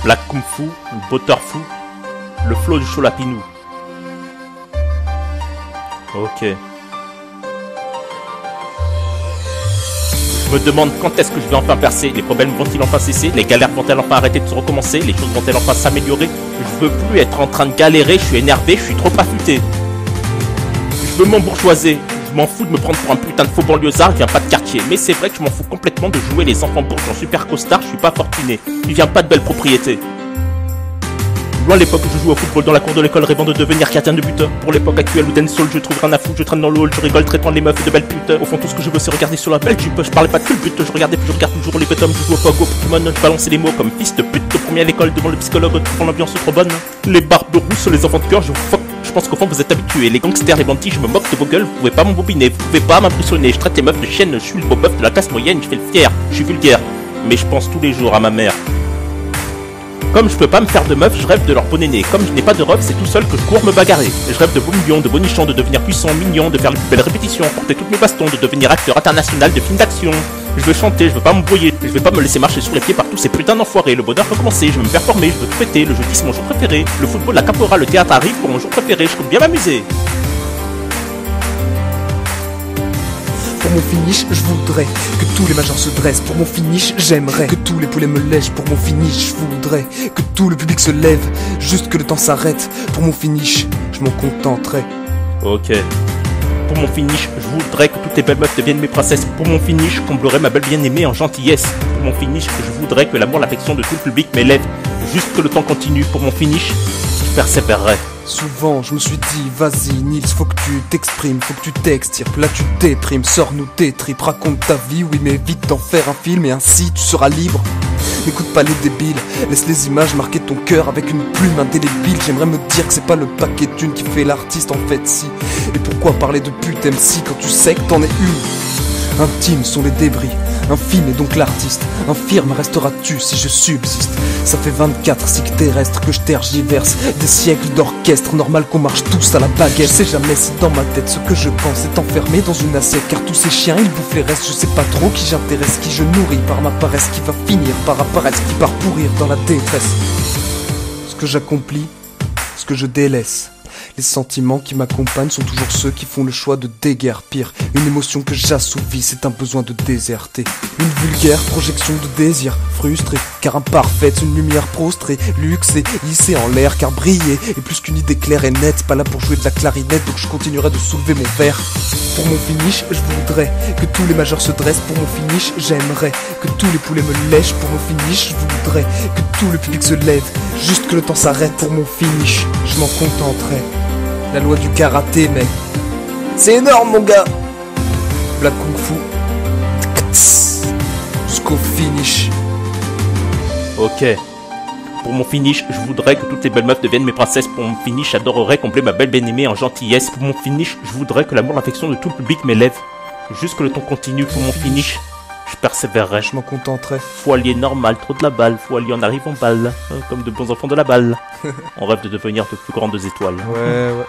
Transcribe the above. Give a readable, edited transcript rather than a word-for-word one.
Black Kung Fu, Butterfu, le flow du Cholapinou. Ok. Je me demande quand est-ce que je vais enfin percer. Les problèmes vont-ils enfin cesser? Les galères vont-elles enfin arrêter de se recommencer? Les choses vont-elles enfin s'améliorer? Je veux plus être en train de galérer, je suis énervé, je suis trop affûté. Je veux m'embourgeoiser. Je m'en fous de me prendre pour un putain de faux banlieusard, je viens pas de quartier. Mais c'est vrai que je m'en fous complètement de jouer les enfants bourges en super costard, je suis pas fortuné. Je viens pas de belles propriétés. Loin l'époque où je joue au football dans la cour de l'école rêvant de devenir gardien de but. Pour l'époque actuelle où dancehall je trouve rien à foutre, je traîne dans le hall, je rigole traitant les meufs de belles putes. Au fond tout ce que je veux c'est regarder sur la belle jupe. Je parlais pas de que le but, je regardais puis je regarde toujours les bêtums. Je joue au Pogo Pokémon, je balançais les mots comme fils de pute. Au premier à l'école devant le psychologue, trouvant l'ambiance trop bonne. Les barbes rousses, les enfants de cœur, je fuck. Je pense qu'au fond vous êtes habitués, les gangsters, les bandits, je me moque de vos gueules, vous pouvez pas m'embobiner, vous pouvez pas m'impressionner, je traite les meufs de chiennes, je suis le beau meuf de la classe moyenne, je fais le fier, je suis vulgaire, mais je pense tous les jours à ma mère. Comme je peux pas me faire de meuf, je rêve de leur bonnet nez. Comme je n'ai pas de ref, c'est tout seul que je cours me bagarrer. Je rêve de beaux millions, de bonichons, de devenir puissant, mignon, de faire les plus belles répétitions, porter toutes mes bastons, de devenir acteur international de films d'action. Je veux chanter, je veux pas m'embrouiller, je vais pas me laisser marcher sur les pieds par tous ces putains d'enfoirés. Le bonheur peut commencer, je veux me performer, je veux tout péter, le jeudi c'est mon jour préféré. Le football, la capoeira, le théâtre arrive pour mon jour préféré, je compte bien m'amuser. Pour mon finish, je voudrais que tous les majors se dressent. Pour mon finish, j'aimerais que tous les poulets me lèchent. Pour mon finish, je voudrais que tout le public se lève, juste que le temps s'arrête. Pour mon finish, je m'en contenterai. Ok. Pour mon finish, je voudrais que toutes les belles meufs deviennent mes princesses. Pour mon finish, je comblerai ma belle bien-aimée en gentillesse. Pour mon finish, je voudrais que l'amour, l'affection de tout le public m'élève, juste que le temps continue. Pour mon finish, je persévérerai. Souvent je me suis dit, vas-y Nils, faut que tu t'exprimes, faut que tu t'extirpes, là tu déprimes, sors-nous tes tripes, raconte ta vie, oui mais vite d'en faire un film et ainsi tu seras libre. N'écoute pas les débiles, laisse les images marquer ton cœur avec une plume indélébile. J'aimerais me dire que c'est pas le paquet de thunes qui fait l'artiste en fait si. Et pourquoi parler de pute MC quand tu sais que t'en es une? Intimes sont les débris, infime est donc l'artiste. Infirme resteras-tu si je subsiste? Ça fait 24 cycles terrestres que je tergiverse, des siècles d'orchestre, normal qu'on marche tous à la baguette. Je sais jamais si dans ma tête ce que je pense est enfermé dans une assiette, car tous ces chiens ils bouffent les restes. Je sais pas trop qui j'intéresse, qui je nourris par ma paresse, qui va finir par apparaître, qui part pourrir dans la détresse. Ce que j'accomplis, ce que je délaisse. Les sentiments qui m'accompagnent sont toujours ceux qui font le choix de déguerpir. Une émotion que j'assouvis, c'est un besoin de déserter. Une vulgaire projection de désir frustré, car imparfaite, une lumière prostrée, luxée, hissée en l'air, car briller est plus qu'une idée claire et nette. Pas là pour jouer de la clarinette, donc je continuerai de soulever mon verre. Pour mon finish, je voudrais que tous les majors se dressent. Pour mon finish, j'aimerais que tous les poulets me lèchent. Pour mon finish, je voudrais que tout le public se lève, juste que le temps s'arrête. Pour mon finish, je m'en contenterai. La loi du karaté, mec. C'est énorme, mon gars. Black Kung Fu. Jusqu'au finish. Ok. Pour mon finish, je voudrais que toutes les belles meufs deviennent mes princesses. Pour mon finish, j'adorerais combler ma belle bien-aimée en gentillesse. Pour mon finish, je voudrais que l'amour, l'affection de tout le public m'élève, juste que le temps continue. Pour mon finish, je persévérerai. Je m'en contenterai. Faut allier normal, trop de la balle. Faut allier en arrive en balle, comme de bons enfants de la balle. On rêve de devenir de plus grandes étoiles. Ouais.